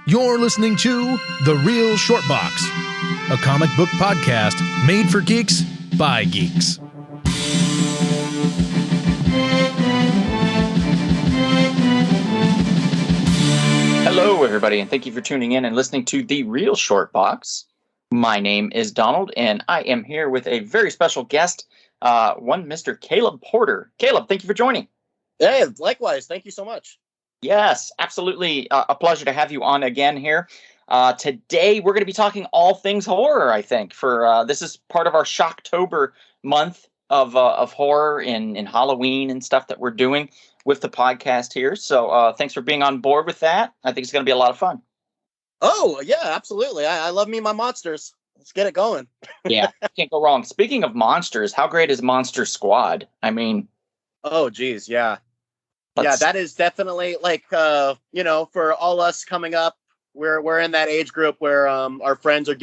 You're listening to The Real Short Box, a comic book podcast made for geeks by geeks. Hello, everybody, and thank you for tuning in and listening to The Real Short Box. My name is Donald, and I am here with a very special guest, one Mr. Caleb Porter. Caleb, thank you for joining. Hey, likewise. Thank you so much. Yes, absolutely. A pleasure to have you on again here. Today, we're going to be talking all things horror, I think. This is part of our Shocktober month of horror in Halloween and stuff that we're doing with the podcast here. So thanks for being on board with that. I think it's going to be a lot of fun. Oh, yeah, absolutely. I love me my monsters. Let's get it going. Yeah, can't go wrong. Speaking of monsters, how great is Monster Squad? I mean... Oh, geez, yeah. Yeah, that is definitely for all us coming up, we're in that age group where our friends are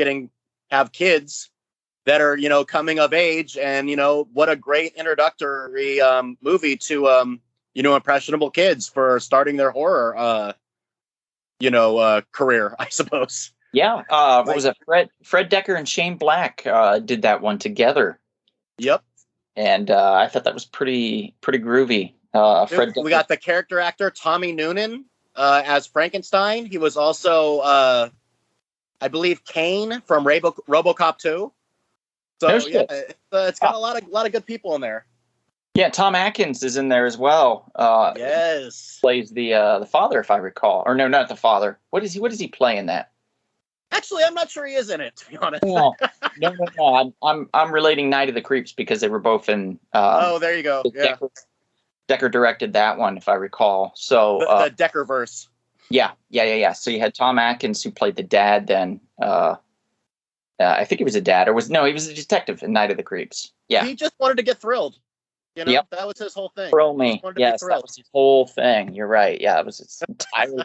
have kids that are, coming of age, and what a great introductory movie to impressionable kids for starting their horror career, I suppose. Yeah, what was it? Fred Dekker and Shane Black did that one together. Yep. And I thought that was pretty groovy. We got the character actor Tommy Noonan as Frankenstein. He was also, I believe, Kane from RoboCop 2. So yeah, it's got a lot of good people in there. Yeah, Tom Atkins is in there as well. Yes, plays the father, if I recall. Or no, not the father. What does he play in that? Actually, I'm not sure he is in it, to be honest. No. I'm relating Night of the Creeps because they were both in. Oh, there you go. Yeah. Dekker directed that one, if I recall. So the Dekkerverse. Yeah. So you had Tom Atkins, who played the dad. Then I think he was a dad, he was a detective in Night of the Creeps. Yeah, he just wanted to get thrilled. Yep. That was his whole thing. Thrill me. Yes, that was his whole thing. You're right. Yeah, it was his entire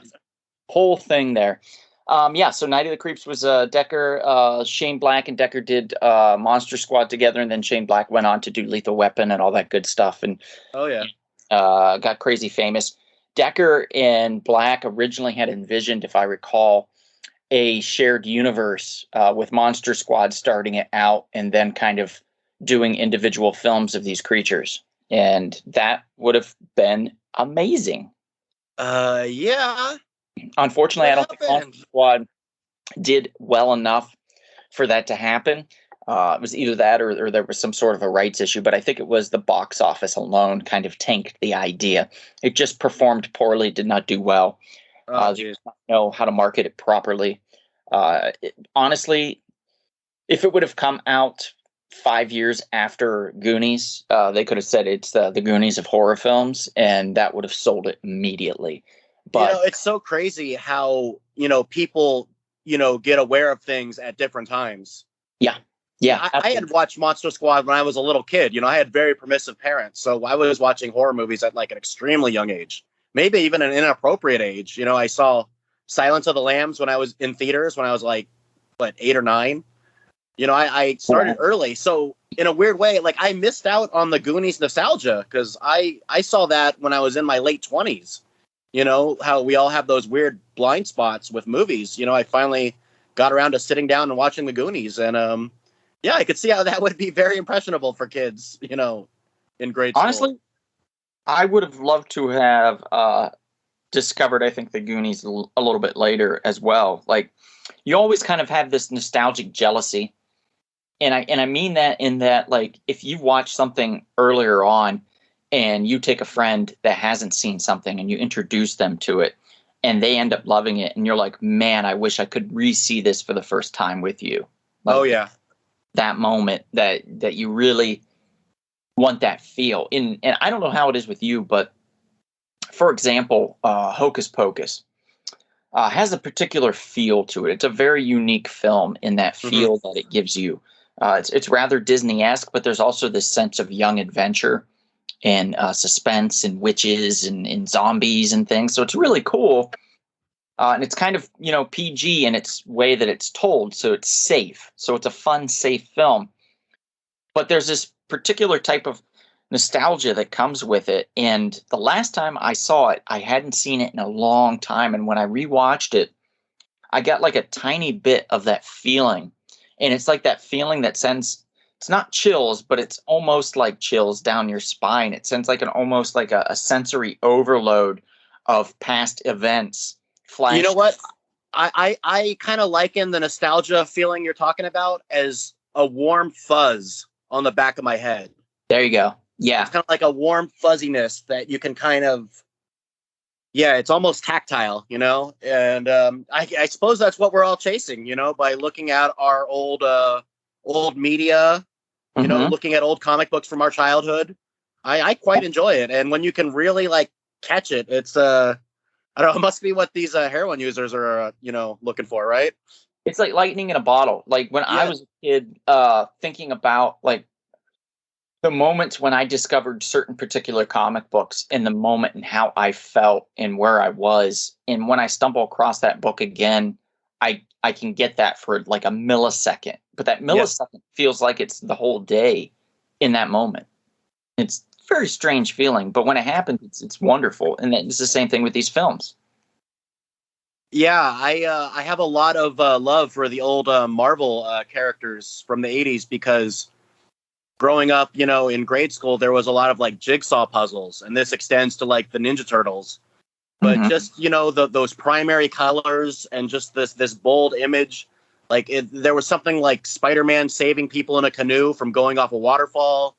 whole thing there. So Night of the Creeps was Dekker, Shane Black and Dekker did Monster Squad together, and then Shane Black went on to do Lethal Weapon and all that good stuff. And got crazy famous. Dekker and Black originally had envisioned, if I recall, a shared universe with Monster Squad starting it out and then kind of doing individual films of these creatures. And that would have been amazing. Yeah. Unfortunately, I don't think Monster Squad did well enough for that to happen. It was either that or there was some sort of a rights issue, but I think it was the box office alone kind of tanked the idea. It just performed poorly, did not do well. They did not know how to market it properly. Honestly, if it would have come out 5 years after Goonies, they could have said it's the Goonies of horror films, and that would have sold it immediately. But it's so crazy how people get aware of things at different times. Yeah, I had watched Monster Squad when I was a little kid. I had very permissive parents, so I was watching horror movies at like an extremely young age, maybe even an inappropriate age. I saw Silence of the Lambs when I was in theaters when I was like 8 or 9. I started early, so in a weird way, I missed out on the Goonies nostalgia because I saw that when I was in my late 20s. How we all have those weird blind spots with movies. I finally got around to sitting down and watching the Goonies, and I could see how that would be very impressionable for kids, in grade school. Honestly, I would have loved to have discovered, I think, the Goonies a little bit later as well. You always kind of have this nostalgic jealousy. And I mean that in that, if you watch something earlier on and you take a friend that hasn't seen something and you introduce them to it and they end up loving it and you're like, man, I wish I could re-see this for the first time with you. Oh, yeah. That moment that you really want that feel. And I don't know how it is with you, but for example, Hocus Pocus has a particular feel to it. It's a very unique film in that feel that it gives you. It's rather Disney-esque, but there's also this sense of young adventure and suspense and witches and zombies and things. So it's really cool. And it's kind of, PG in its way that it's told. So it's safe. So it's a fun, safe film. But there's this particular type of nostalgia that comes with it. And the last time I saw it, I hadn't seen it in a long time. And when I rewatched it, I got like a tiny bit of that feeling. And it's like that feeling that sends, it's not chills, but it's almost like chills down your spine. It sends like almost like a sensory overload of past events. You know what? I kind of liken the nostalgia feeling you're talking about as a warm fuzz on the back of my head. There you go. Yeah. It's kind of like a warm fuzziness that you can kind of, yeah, it's almost tactile, you know? And I suppose that's what we're all chasing, you know, by looking at our old media, you know, looking at old comic books from our childhood. I quite enjoy it. And when you can really like catch it, it's I don't know, it must be what these heroin users are, you know, looking for, right? It's like lightning in a bottle. Like when I was a kid, thinking about like the moments when I discovered certain particular comic books in the moment and how I felt and where I was. And when I stumble across that book again, I can get that for like a millisecond. But that millisecond feels like it's the whole day in that moment. It's a very strange feeling. But when it happens, it's wonderful. And it's the same thing with these films. Yeah, I have a lot of love for the old Marvel characters from the 80s because growing up, you know, in grade school, there was a lot of like jigsaw puzzles, and this extends to like the Ninja Turtles. But just, you know, those primary colors and just this bold image, like there was something like Spider-Man saving people in a canoe from going off a waterfall.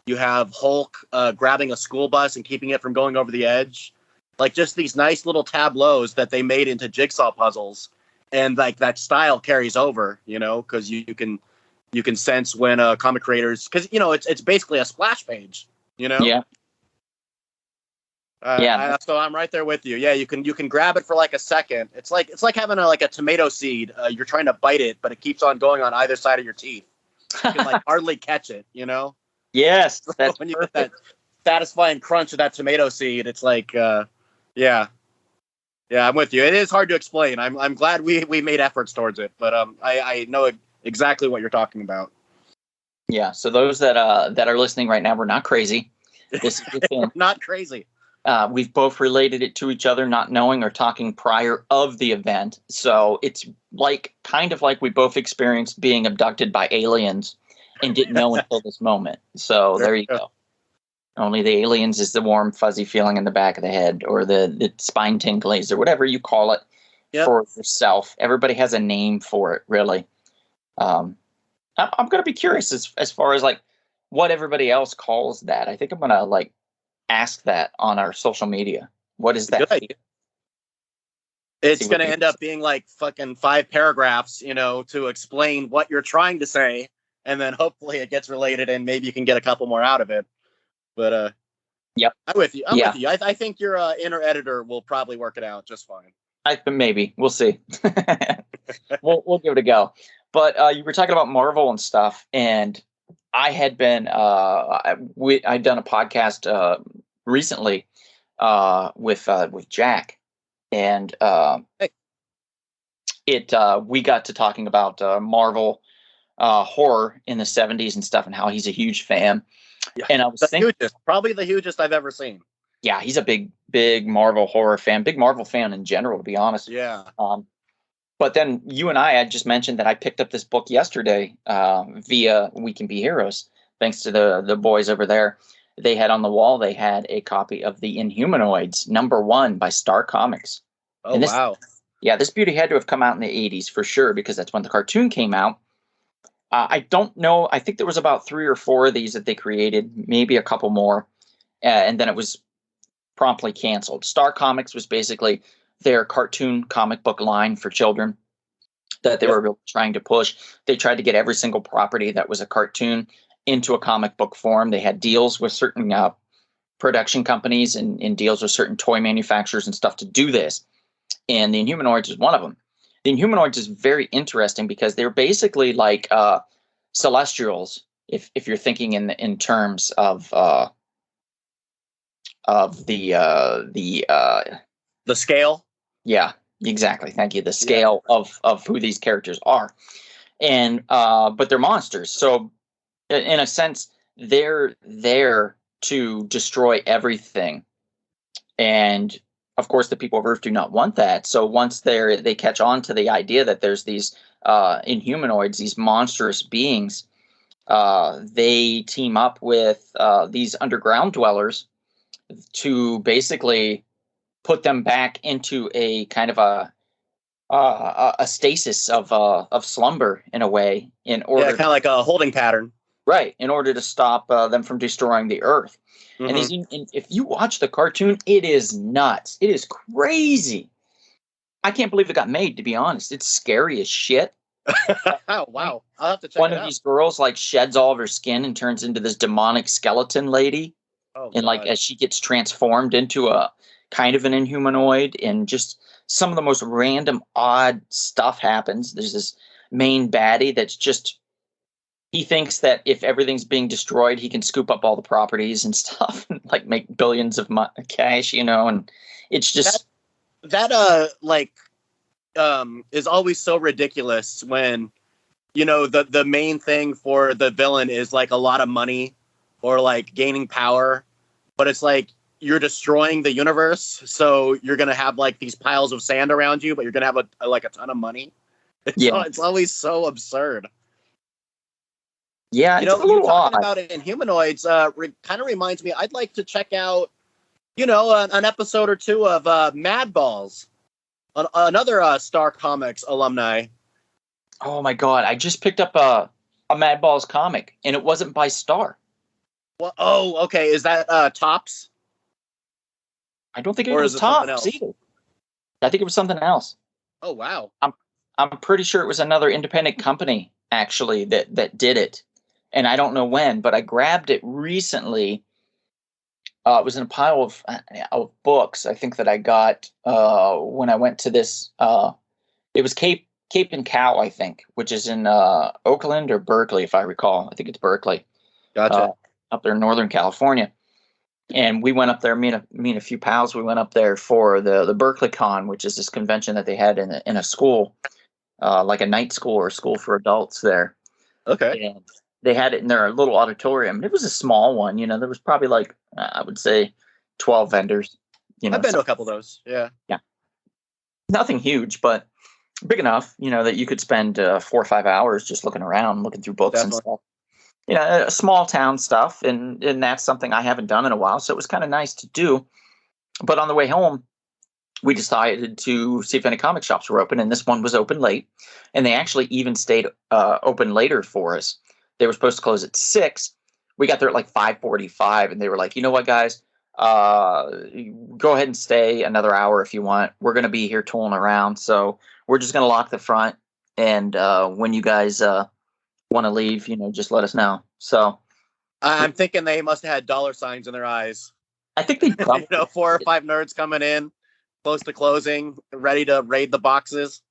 You have Hulk grabbing a school bus and keeping it from going over the edge. Like just these nice little tableaus that they made into jigsaw puzzles. And like that style carries over, you know, because you can sense when comic creators, because, you know, it's basically a splash page, you know? Yeah. So I'm right there with you. Yeah, you can grab it for like a second. It's like having a tomato seed. You're trying to bite it, but it keeps on going on either side of your teeth. You can like hardly catch it, you know? Yes, that's when you get that satisfying crunch of that tomato seed, it's like, yeah, I'm with you. It is hard to explain. I'm glad we made efforts towards it, but I know exactly what you're talking about. Yeah. So those that are listening right now, we're not crazy. This is the thing. Not crazy. We've both related it to each other, not knowing or talking prior of the event. So it's like kind of like we both experienced being abducted by aliens and didn't know until this moment. So there you go. Only the aliens is the warm, fuzzy feeling in the back of the head, or the spine tinglies, or whatever you call it for yourself. Everybody has a name for it, really. I'm going to be curious as far as like what everybody else calls that. I think I'm going to like ask that on our social media. What is that? It's going to end up being like fucking 5 paragraphs, you know, to explain what you're trying to say, and then hopefully it gets related and maybe you can get a couple more out of it. But yep, I'm with you. With you. I think your inner editor will probably work it out just fine. Maybe we'll see. we'll give it a go. But you were talking about Marvel and stuff, and I had been I'd done a podcast recently with Jack, and we got to talking about Marvel horror in the 70s and stuff, and how he's a huge fan. Yeah, and I was thinking, probably the hugest I've ever seen. Yeah, he's a big Marvel horror fan, big Marvel fan in general, to be honest. Yeah. But then you and I had just mentioned that I picked up this book yesterday via We Can Be Heroes, thanks to the boys over there. They had on the wall, they had a copy of The Inhumanoids, #1 by Star Comics. Oh, wow. Yeah, this beauty had to have come out in the 80s for sure, because that's when the cartoon came out. I don't know. I think there was about 3 or 4 of these that they created, maybe a couple more. And then it was promptly canceled. Star Comics was basically their cartoon comic book line for children that they were really trying to push. They tried to get every single property that was a cartoon into a comic book form. They had deals with certain production companies and deals with certain toy manufacturers and stuff to do this. And the Inhumanoids is one of them. The Inhumanoids is very interesting because they're basically like Celestials, if you're thinking in terms of the scale. Yeah, exactly. Thank you. The scale of who these characters are, and but they're monsters. So in a sense, they're there to destroy everything, and of course, the people of Earth do not want that. So once they catch on to the idea that there's these inhumanoids, these monstrous beings, they team up with these underground dwellers to basically put them back into a kind of a stasis of slumber in a way, in order, kind of like a holding pattern, right? In order to stop them from destroying the Earth. Mm-hmm. And if you watch the cartoon, it is nuts. It is crazy. I can't believe it got made, to be honest. It's scary as shit. Oh, wow. I'll have to check One it of out. these girls like sheds all of her skin and turns into this demonic skeleton lady. Oh, And like God. as she gets transformed into a kind of an inhumanoid, and just some of the most random, odd stuff happens. There's this main baddie that's just, he thinks that if everything's being destroyed, he can scoop up all the properties and stuff and like make billions of cash, and it's just that is always so ridiculous when, the main thing for the villain is like a lot of money or like gaining power, but it's like you're destroying the universe, so you're gonna have like these piles of sand around you, but you're gonna have a ton of money. It's always so absurd. Yeah, it's a little talking odd. about Inhumanoids kind of reminds me. I'd like to check out, an episode or two of Mad Balls, another Star Comics alumni. Oh my God, I just picked up a Mad Balls comic, and it wasn't by Star. Well, oh, okay. Is that Tops? I don't think it Or was is it something Tops else? either. I think it was something else. Oh, wow. I'm pretty sure it was another independent company actually that did it, and I don't know when, but I grabbed it recently. It was in a pile of books, I think, that I got when I went to this. It was Cape and Cow, I think, which is in Oakland or Berkeley, if I recall. I think it's Berkeley. Gotcha. Up there in Northern California. And we went up there, me and a few pals, we went up there for the Berkeley Con, which is this convention that they had in a school, like a night school or school for adults there. Okay. And they had it in their little auditorium. It was a small one, there was probably like, I would say 12 vendors. I've been to a couple of those. Yeah. Yeah. Nothing huge, but big enough, that you could spend 4 or 5 hours just looking around, looking through books and stuff. Small town stuff, and that's something I haven't done in a while, so it was kind of nice to do. But on the way home, we decided to see if any comic shops were open, and this one was open late, and they actually even stayed open later for us. They were supposed to close at 6. We got there at like 5:45, and they were like, "You know what, guys? Go ahead and stay another hour if you want. We're going to be here tooling around, so we're just going to lock the front, and when you guys want to leave, just let us know." So I'm thinking they must have had dollar signs in their eyes. I think they probably 4 or 5 nerds coming in close to closing, ready to raid the boxes.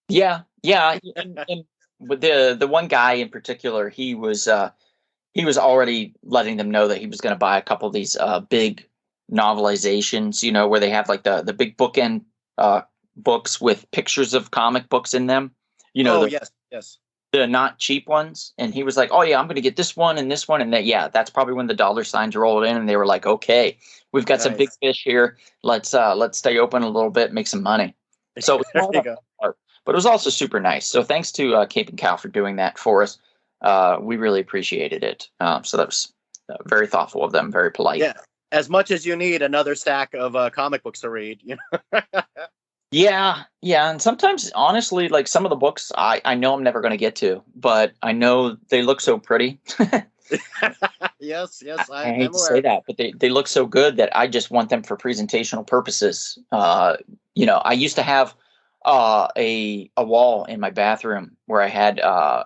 Yeah. And with the one guy in particular, he was already letting them know that he was going to buy a couple of these big novelizations, where they have like the big bookend books with pictures of comic books in them. Yes. The not cheap ones. And he was like, "Oh yeah, I'm going to get this one and this one." And that's probably when the dollar signs rolled in, and they were like, "Okay, we've got some big fish here. Let's stay open a little bit, make some money." So it was but it was also super nice. So thanks to Cape and Cow for doing that for us. We really appreciated it. So that was very thoughtful of them, very polite. Yeah. As much as you need another stack of comic books to read, Yeah. And sometimes, honestly, like some of the books I know I'm never going to get to, but I know they look so pretty. Yes, I hate to say that, but they look so good that I just want them for presentational purposes. I used to have a wall in my bathroom where I had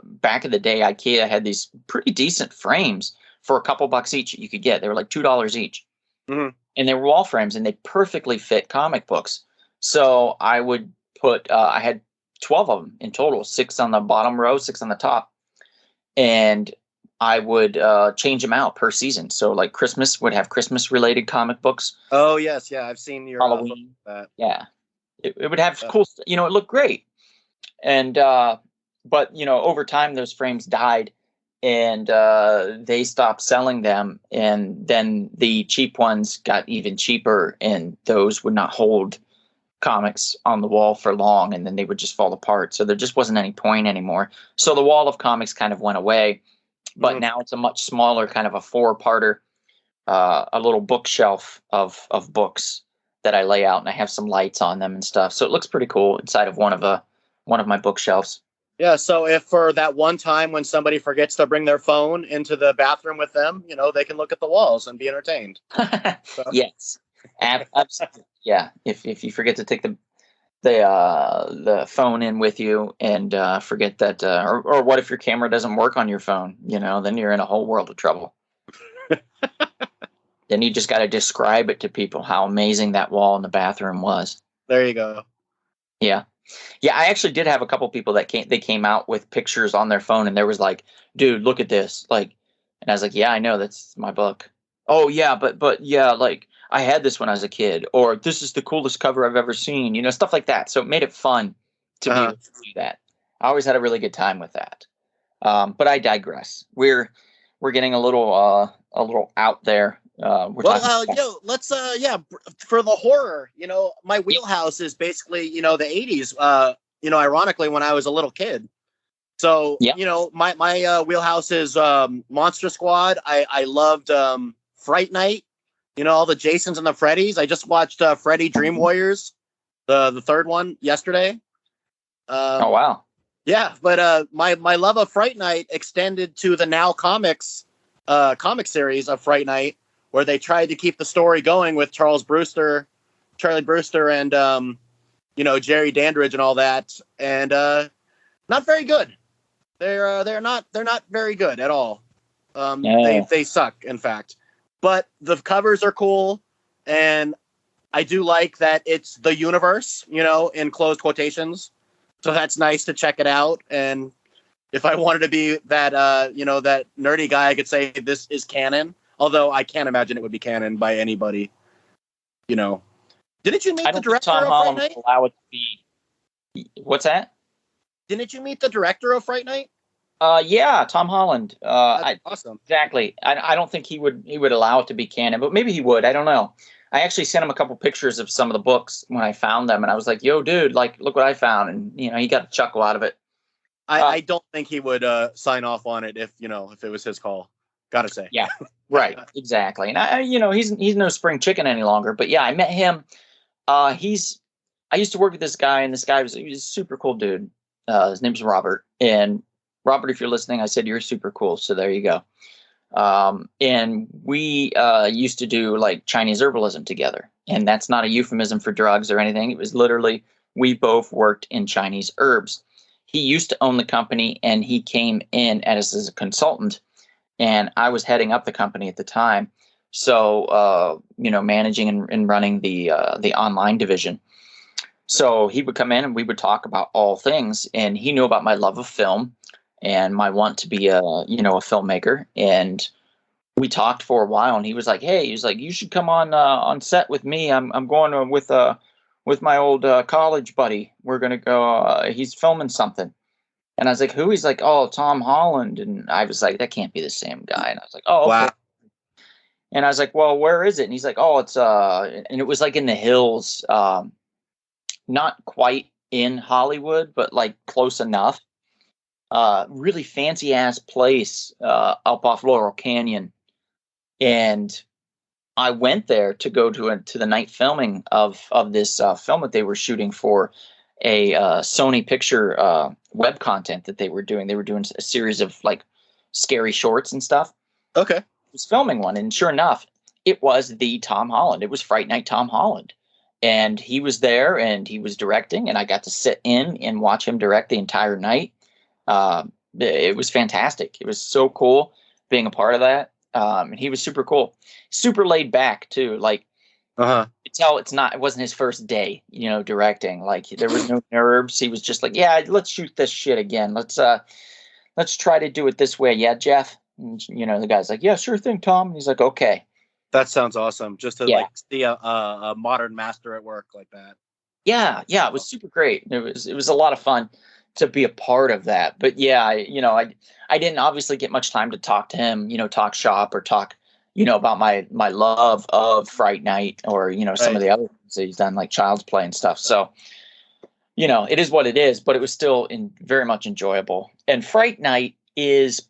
back in the day, IKEA had these pretty decent frames for a couple bucks each you could get. They were like $2 each. Mm-hmm. And they were wall frames, and they perfectly fit comic books. So I would put, I had 12 of them in total, 6 on the bottom row, 6 on the top. And I would change them out per season. So like Christmas would have Christmas related comic books. Oh, yes. Yeah. I've seen your Halloween. Yeah. It would have cool, it looked great. And, but over time, those frames died. and they stopped selling them. And then the cheap ones got even cheaper, and those would not hold comics on the wall for long, and then they would just fall apart. So there just wasn't any point anymore. So the wall of comics kind of went away, but now it's a much smaller kind of a 4-parter, a little bookshelf of books that I lay out, and I have some lights on them and stuff. So it looks pretty cool inside of one of my bookshelves. Yeah, so if for that one time when somebody forgets to bring their phone into the bathroom with them, they can look at the walls and be entertained. So. Yes, absolutely. Yeah, if you forget to take the phone in with you and forget that, or what if your camera doesn't work on your phone? Then you're in a whole world of trouble. Then you just got to describe it to people how amazing that wall in the bathroom was. There you go. Yeah. Yeah, I actually did have a couple people that came out with pictures on their phone, and there was like, dude, look at this. Like, and I was like, yeah, I know, that's my book. Oh yeah, but yeah, like I had this when I was a kid, or this is the coolest cover I've ever seen, stuff like that. So it made it fun to be able to do that. I always had a really good time with that. But I digress. We're getting a little out there. Let's for the horror, my wheelhouse is basically, the 80s, ironically when I was a little kid. So, my wheelhouse is Monster Squad. I loved Fright Night, all the Jasons and the Freddys. I just watched Freddy Dream Warriors, the third one yesterday. Oh, wow. Yeah, but my love of Fright Night extended to the Now Comics comic series of Fright Night, where they tried to keep the story going with Charlie Brewster, and Jerry Dandridge and all that, and not very good. They're not very good at all. They suck, in fact. But the covers are cool, and I do like that it's the universe, in closed quotations. So that's nice to check it out. And if I wanted to be that that nerdy guy, I could say this is canon. Although I can't imagine it would be canon by anybody. Didn't you meet the director of Fright Night? Allow it to be. What's that? Didn't you meet the director of Fright Night? Yeah, Tom Holland. Awesome. Exactly. I don't think he would allow it to be canon, but maybe he would. I don't know. I actually sent him a couple pictures of some of the books when I found them, and I was like, "Yo, dude, like, look what I found," and he got a chuckle out of it. I don't think he would sign off on it if it was his call. Gotta say. Yeah, right, exactly. And I he's no spring chicken any longer. But yeah, I met him. I used to work with this guy, and this guy was a super cool dude. His name's Robert. And Robert, if you're listening, I said you're super cool. So there you go. And we used to do like Chinese herbalism together, and that's not a euphemism for drugs or anything. It was literally we both worked in Chinese herbs. He used to own the company, and he came in as a consultant. And I was heading up the company at the time. So, managing and running the online division. So he would come in and we would talk about all things. And he knew about my love of film and my want to be a filmmaker. And we talked for a while, and he was like, "Hey," he was like, "you should come on set with me. I'm going with my old college buddy. We're going to go, he's filming something." And I was like, "Who?" He's like, "Oh, Tom Holland." And I was like, "That can't be the same guy." And I was like, "Oh, okay." Wow. And I was like, "Well, where is it?" And he's like, "Oh, it's and it was like in the hills, not quite in Hollywood, but like close enough. Really fancy ass place up off Laurel Canyon." And I went there to go to the night filming of this film that they were shooting for a Sony picture web content that they were doing. They were doing a series of like scary shorts and stuff. Okay. I was filming one, and sure enough, it was the Tom Holland. It was Fright Night Tom Holland. And he was there, and he was directing, and I got to sit in and watch him direct the entire night. It was fantastic. It was so cool being a part of that. And he was super cool, super laid back too. Like, you could tell it wasn't his first day, directing. Like, there was no nerves. He was just like, "Yeah, let's shoot this shit again. Let's try to do it this way. Yeah, Jeff." And, the guy's like, "Yeah, sure thing, Tom." And he's like, "Okay." That sounds awesome. Just to like see a modern master at work like that. Yeah, yeah, it was super great. It was a lot of fun to be a part of that. But yeah, I didn't obviously get much time to talk to him, talk shop or talk, about my love of Fright Night or, some of Right. the other things that he's done like Child's Play and stuff. So, it is what it is, but it was still very much enjoyable. And Fright Night is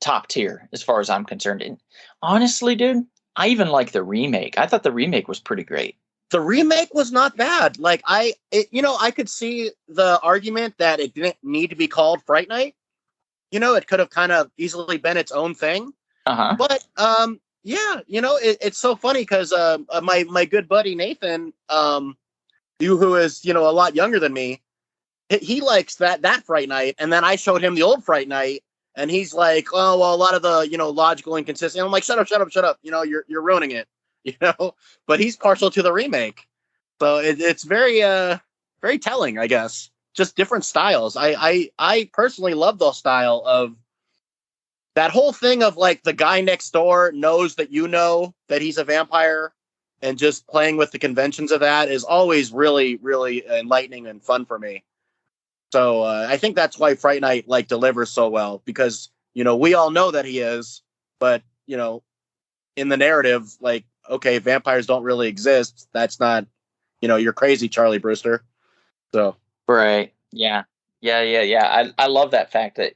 top tier as far as I'm concerned. And honestly, dude, I even like the remake. I thought the remake was pretty great. The remake was not bad. Like I could see the argument that it didn't need to be called Fright Night. It could have kind of easily been its own thing. Uh-huh. But yeah, it's so funny because my good buddy Nathan, who is a lot younger than me, he likes that Fright Night, and then I showed him the old Fright Night, and he's like, oh well, a lot of the logical inconsistency. I'm like, shut up, you're ruining it, But he's partial to the remake, so it's very very telling, I guess. Just different styles. I personally love the style of that whole thing of like the guy next door knows that that he's a vampire, and just playing with the conventions of that is always really, really enlightening and fun for me. So I think that's why Fright Night delivers so well, because we all know that he is, but in the narrative, okay, vampires don't really exist. That's not, you're crazy, Charlie Brewster. So Right. Yeah. Yeah. I love that fact that,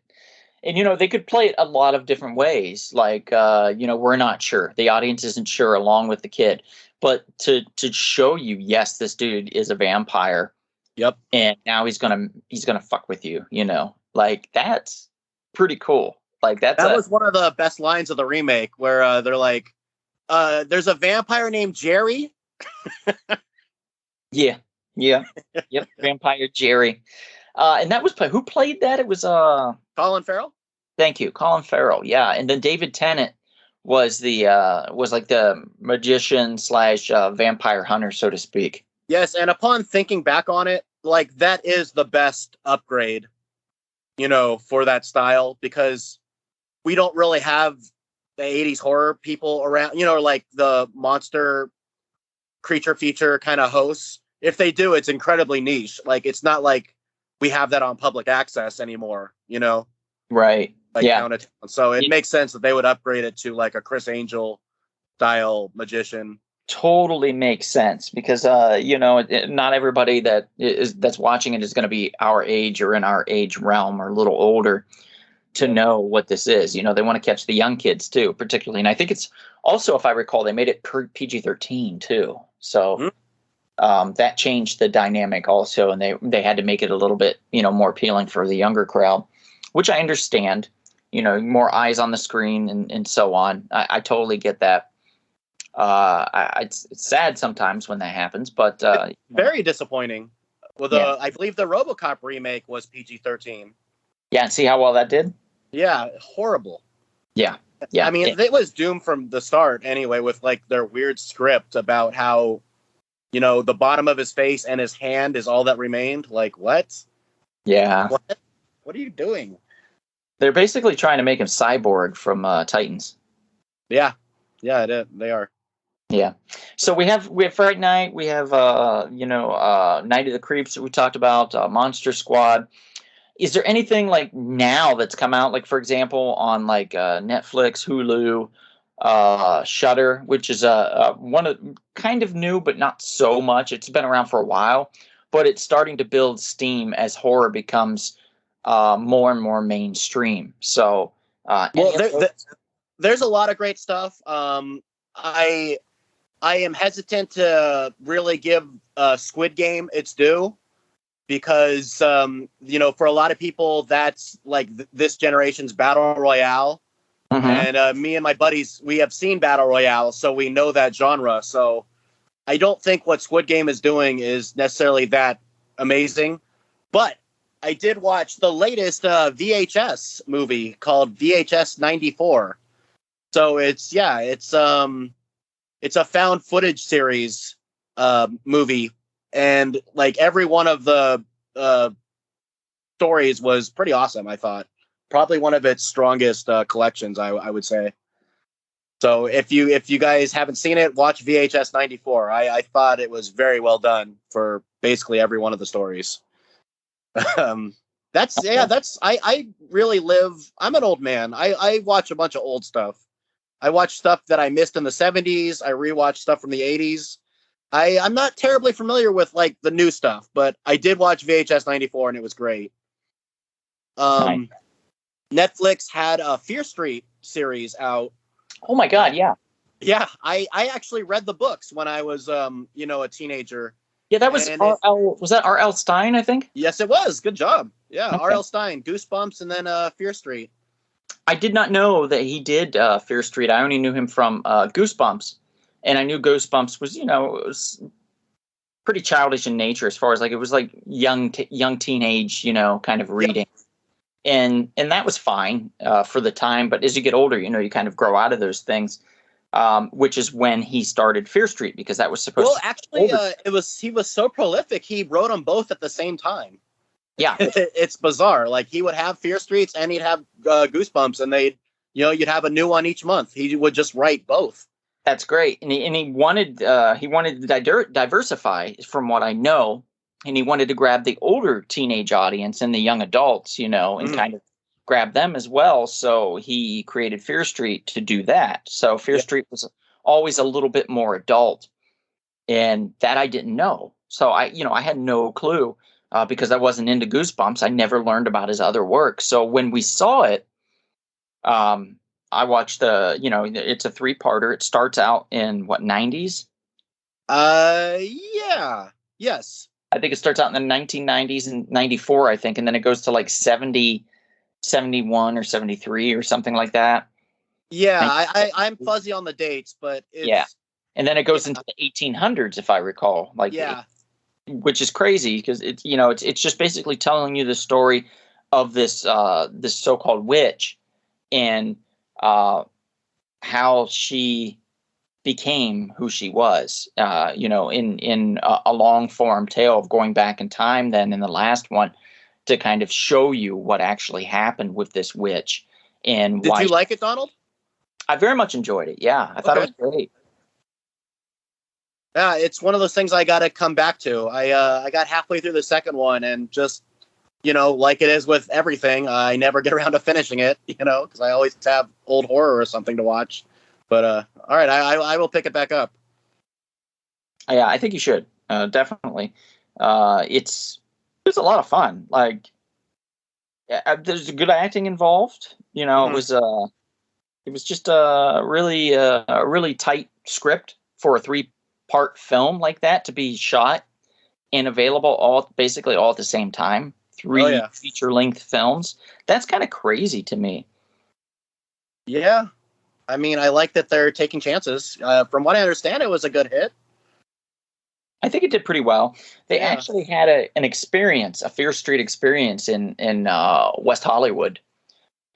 and they could play it a lot of different ways. Like, we're not sure. The audience isn't sure along with the kid. But to show you, yes, this dude is a vampire. Yep. And now he's gonna fuck with you, Like, that's pretty cool. Like that was one of the best lines of the remake, where they're like, there's a vampire named Jerry. Yeah. Yep. Vampire Jerry. And that was who played that? It was Colin Farrell. Thank you, Colin Farrell. Yeah, and then David Tennant was like the magician / vampire hunter, so to speak. Yes, and upon thinking back on it, that is the best upgrade, for that style, because we don't really have the 80s horror people around, like the monster creature feature kind of hosts. If they do, it's incredibly niche. It's not like we have that on public access anymore, Right. Yeah. So it makes sense that they would upgrade it to like a Chris Angel style magician. Totally makes sense because not everybody that's watching it is going to be our age or in our age realm or a little older to know what this is. They want to catch the young kids too, particularly. And I think it's also, if I recall, they made it PG-13 too. So that changed the dynamic also, and they had to make it a little bit more appealing for the younger crowd, which I understand. More eyes on the screen and so on. I totally get that. It's sad sometimes when that happens, but very disappointing. Well, I believe the RoboCop remake was PG-13. Yeah, and see how well that did? Yeah, horrible. Yeah. I mean, it was doomed from the start anyway, with their weird script about how the bottom of his face and his hand is all that remained. Like, what? Yeah. What are you doing? They're basically trying to make him Cyborg from Titans. Yeah, they are. Yeah. So we have Fright Night. We have Night of the Creeps that we talked about. Monster Squad. Is there anything now that's come out, for example, on Netflix, Hulu, Shudder, which is one of kind of new but not so much. It's been around for a while, but it's starting to build steam as horror becomes more and more mainstream. So, there's a lot of great stuff. I am hesitant to really give Squid Game its due, because for a lot of people that's this generation's battle royale. Mm-hmm. And me and my buddies, we have seen battle royale, so we know that genre. So I don't think what Squid Game is doing is necessarily that amazing, but I did watch the latest VHS movie called VHS 94. So it's a found footage series movie, and every one of the stories was pretty awesome. I thought probably one of its strongest collections, I would say. So if you guys haven't seen it, watch VHS 94. I thought it was very well done for basically every one of the stories. I really live. I'm an old man. I watch a bunch of old stuff. I watch stuff that I missed in the 70s. I rewatch stuff from the 80s. I'm not terribly familiar with like the new stuff, but I did watch VHS 94 and it was great. Nice. Netflix had a Fear Street series out. Oh my God, yeah. Yeah, I actually read the books when I was a teenager. Yeah, that was was that R.L. Stein, I think? Yes, it was. Good job. Yeah, Okay. R.L. Stein, Goosebumps, and then Fear Street. I did not know that he did Fear Street. I only knew him from Goosebumps, and I knew Goosebumps was, it was pretty childish in nature as far as like it was like young teenage, kind of reading, and that was fine for the time. But as you get older, you kind of grow out of those things, which is when he started Fear Street because that was supposed. Well, actually, he was so prolific. He wrote them both at the same time. Yeah, it's bizarre. Like he would have Fear Streets and he'd have Goosebumps, and you'd have a new one each month. He would just write both. That's great, and he wanted to diversify, from what I know, and he wanted to grab the older teenage audience and the young adults, and kind of grab them as well. So he created Fear Street to do that. So Fear Street was always a little bit more adult, and that I didn't know. So I had no clue. Because I wasn't into Goosebumps, I never learned about his other work. So when we saw it, I watched it's a 3-parter. It starts out in what, 90s? Yeah. Yes. I think it starts out in the 1990s and 94, I think. And then it goes to like 70, 71 or 73 or something like that. Yeah. I'm fuzzy on the dates, but it's... Yeah. And then it goes into the 1800s, if I recall. Which is crazy because it's just basically telling you the story of this so-called witch and how she became who she was, in a long form tale of going back in time. Then in the last one, to kind of show you what actually happened with this witch and why. Did you like it, Donald? I very much enjoyed it. Yeah, I thought it was great. Yeah, it's one of those things I got to come back to. I got halfway through the second one and just, like it is with everything, I never get around to finishing it, because I always have old horror or something to watch. But all right, I will pick it back up. Yeah, I think you should definitely. It's a lot of fun. Like, there's good acting involved. Mm-hmm. It was just a really tight script for a 3-part film like that to be shot and available basically all at the same time. 3 feature-length films. That's kind of crazy to me. Yeah. I mean, I like that they're taking chances. From what I understand, it was a good hit. I think it did pretty well. They actually had a Fear Street experience in West Hollywood.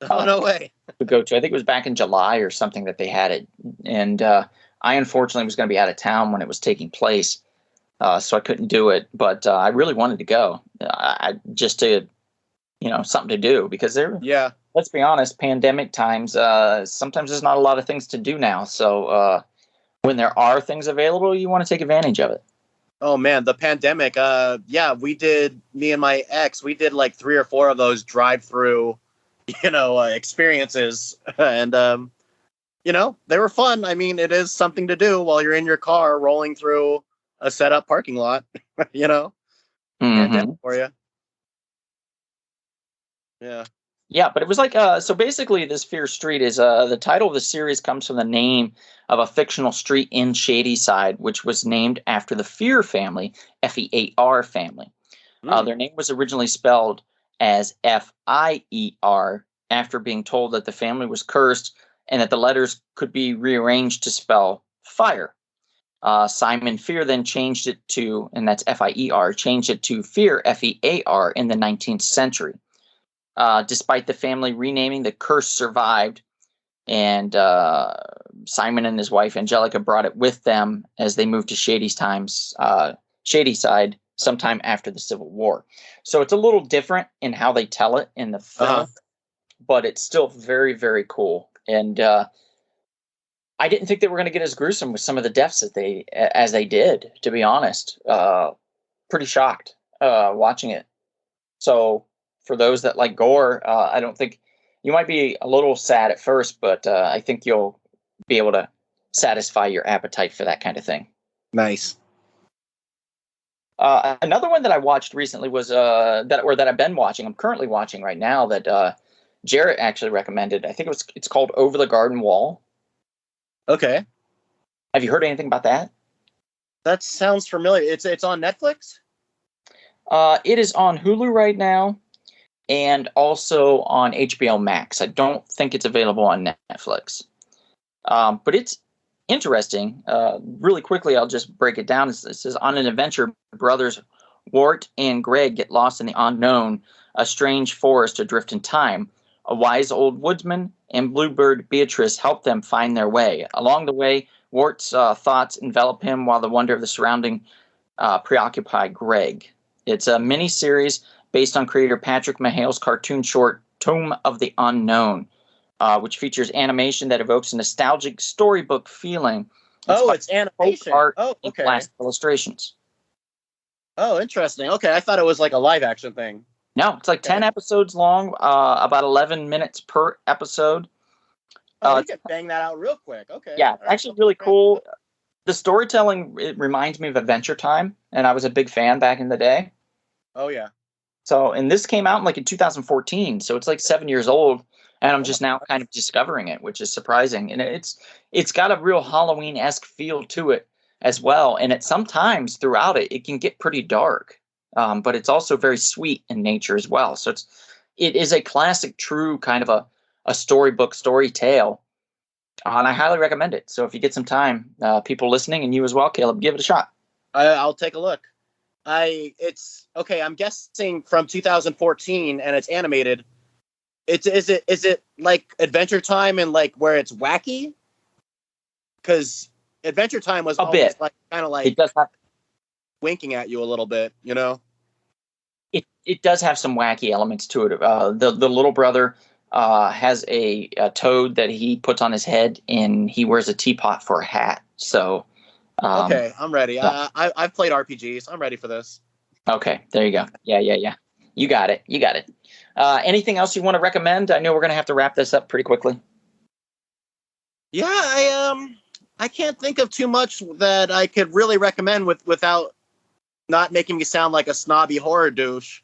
Oh, no way. To go to. I think it was back in July or something that they had it. And I unfortunately was going to be out of town when it was taking place, so I couldn't do it. But I really wanted to go, just to, something to do because let's be honest, pandemic times. Sometimes there's not a lot of things to do now. So when there are things available, you want to take advantage of it. Oh man, the pandemic. Me and my ex, we did like 3 or 4 of those drive-through, experiences, and they were fun. I mean, it is something to do while you're in your car rolling through a set up parking lot, Mm-hmm. For you. Yeah. Yeah, but it was like, so basically this Fear Street is, the title of the series comes from the name of a fictional street in Shadyside, which was named after the Fear family, F-E-A-R family. Their name was originally spelled as F-I-E-R after being told that the family was cursed and that the letters could be rearranged to spell fire. Simon Fear then changed it to, and that's F-I-E-R, changed it to Fear, F-E-A-R, in the 19th century. Despite the family renaming, the curse survived, and Simon and his wife Angelica brought it with them as they moved to Shadyside sometime after the Civil War. So it's a little different in how they tell it in the film, but it's still very, very cool. And I didn't think they were going to get as gruesome with some of the deaths as they did, to be honest. Pretty shocked watching it. So for those that like gore, I don't think you might be a little sad at first, but I think you'll be able to satisfy your appetite for that kind of thing. Nice. Another one that I watched recently was that I've been watching. I'm currently watching right now that Jarrett actually recommended. I think it's called Over the Garden Wall. Okay. Have you heard anything about that? That sounds familiar. It's on Netflix? It is on Hulu right now and also on HBO Max. I don't think it's available on Netflix. But it's interesting. Really quickly, I'll just break it down. It says, on an adventure, brothers Wart and Greg get lost in the unknown, a strange forest adrift in time. A wise old woodsman and bluebird Beatrice help them find their way. Along the way, Wart's thoughts envelop him while the wonder of the surrounding preoccupy Greg. It's a mini-series based on creator Patrick Mahale's cartoon short Tome of the Unknown, which features animation that evokes a nostalgic storybook feeling. It's animation. Art okay. and classic illustrations. Oh, interesting. Okay, I thought it was like a live action thing. No, it's like 10 episodes long, about 11 minutes per episode. You can bang that out real quick. Okay. Yeah, actually really cool. The storytelling, it reminds me of Adventure Time, and I was a big fan back in the day. Oh, yeah. So, and this came out in 2014, so it's like 7 years old, and I'm just now kind of discovering it, which is surprising. And it's got a real Halloween-esque feel to it as well, and sometimes throughout it can get pretty dark. But it's also very sweet in nature as well. So it is a classic, true kind of a storybook, story tale. And I highly recommend it. So if you get some time, people listening and you as well, Caleb, give it a shot. I'll take a look. It's okay. I'm guessing from 2014 and it's animated. Is it like Adventure Time and like where it's wacky? Because Adventure Time was a bit like kind of like it does have winking at you a little bit, you know? It does have some wacky elements to it. The little brother has a toad that he puts on his head, and he wears a teapot for a hat. So, okay, I'm ready. Yeah. I've played RPGs. I'm ready for this. Okay, there you go. Yeah. You got it. Anything else you want to recommend? I know we're going to have to wrap this up pretty quickly. Yeah, I can't think of too much that I could really recommend without not making me sound like a snobby horror douche.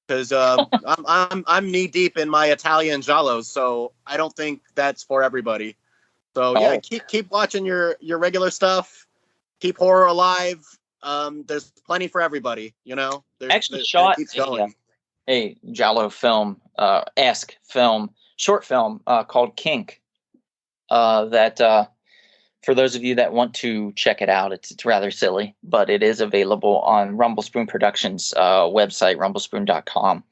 Because I'm knee deep in my Italian giallos, so I don't think that's for everybody. So yeah, keep watching your regular stuff. Keep horror alive. There's plenty for everybody. You know. Actually, shot a giallo film, esque film, short film called Kink. That for those of you that want to check it out, it's rather silly, but it is available on Rumble Spoon Productions website, rumblespoon.com.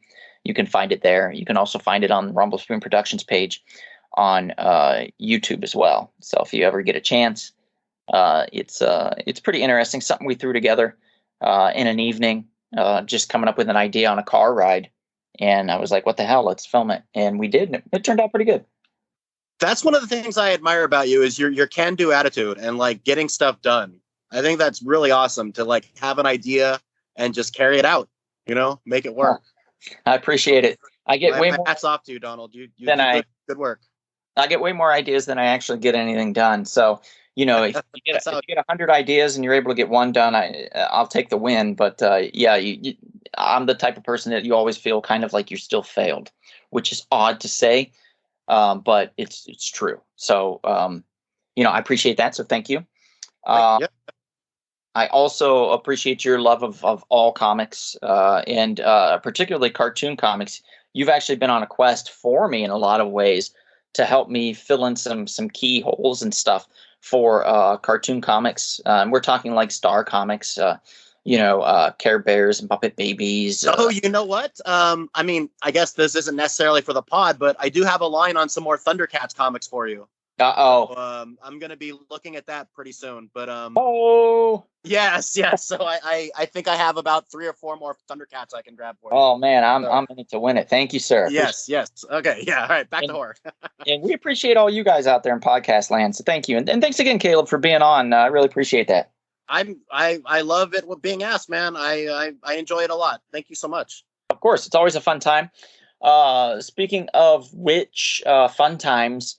You can find it there. You can also find it on the Rumble Spoon Productions page on YouTube as well. So if you ever get a chance, it's pretty interesting. Something we threw together in an evening, just coming up with an idea on a car ride. And I was like, what the hell? Let's film it. And we did. And it turned out pretty good. That's one of the things I admire about you is your can-do attitude and like getting stuff done. I think that's really awesome to like have an idea and just carry it out, you know, make it work. I appreciate it. I get way more. Hats off to you, Donald. You good work. I get way more ideas than I actually get anything done. So, you know, if you get 100 ideas and you're able to get one done, I'll take the win. But I'm the type of person that you always feel kind of like you're still failed, which is odd to say. But it's true. So, I appreciate that. So thank you. Yep. I also appreciate your love of all comics, and particularly cartoon comics. You've actually been on a quest for me in a lot of ways to help me fill in some key holes and stuff for cartoon comics. We're talking like Star Comics, Care Bears and Puppet Babies. Oh, you know what? I guess this isn't necessarily for the pod, but I do have a line on some more Thundercats comics for you. I'm going to be looking at that pretty soon. But yes. So I think I have about 3 or 4 more Thundercats I can grab for you. Oh man, I'm in it to win it. Thank you, sir. Yes. Okay. Yeah. All right. Back to horror. And we appreciate all you guys out there in podcast land. So thank you, and thanks again, Caleb, for being on. I really appreciate that. I love it with being asked, man. I enjoy it a lot. Thank you so much. Of course, it's always a fun time. Speaking of which, fun times.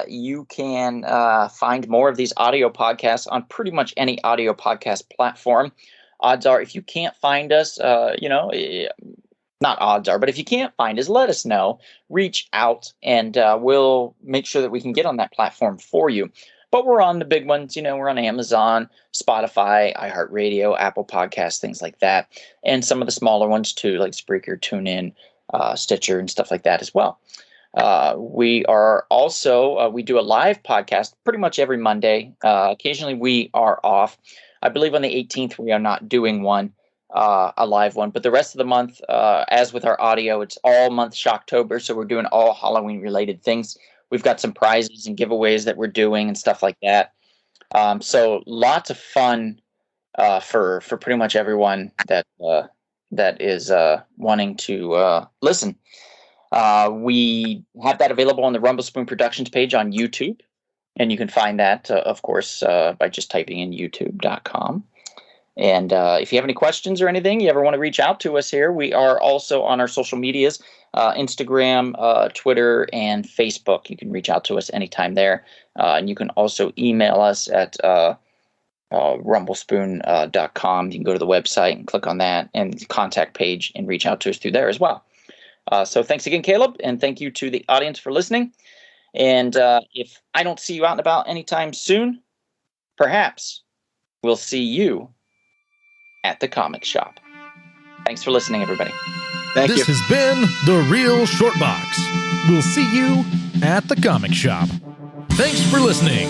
You can find more of these audio podcasts on pretty much any audio podcast platform. Odds are, if you can't find us, not odds are, but if you can't find us, let us know. Reach out, and we'll make sure that we can get on that platform for you. But we're on the big ones. We're on Amazon, Spotify, iHeartRadio, Apple Podcasts, things like that, and some of the smaller ones too, like Spreaker, TuneIn, Stitcher, and stuff like that as well. We are also, we do a live podcast pretty much every Monday. Occasionally we are off. I believe on the 18th, we are not doing one, a live one, but the rest of the month, as with our audio, it's all month Shocktober. So we're doing all Halloween related things. We've got some prizes and giveaways that we're doing and stuff like that. So lots of fun, for pretty much everyone that is, wanting to, listen. We have that available on the Rumble Spoon Productions page on YouTube, and you can find that, of course, by just typing in youtube.com. And if you have any questions or anything, you ever want to reach out to us here, we are also on our social medias, Instagram, Twitter, and Facebook. You can reach out to us anytime there. And you can also email us at rumblespoon.com. You can go to the website and click on that and the contact page and reach out to us through there as well. So thanks again, Caleb, and thank you to the audience for listening. And if I don't see you out and about anytime soon, perhaps we'll see you at the comic shop. Thanks for listening, everybody. Thank you. This has been The Real Short Box. We'll see you at the comic shop. Thanks for listening.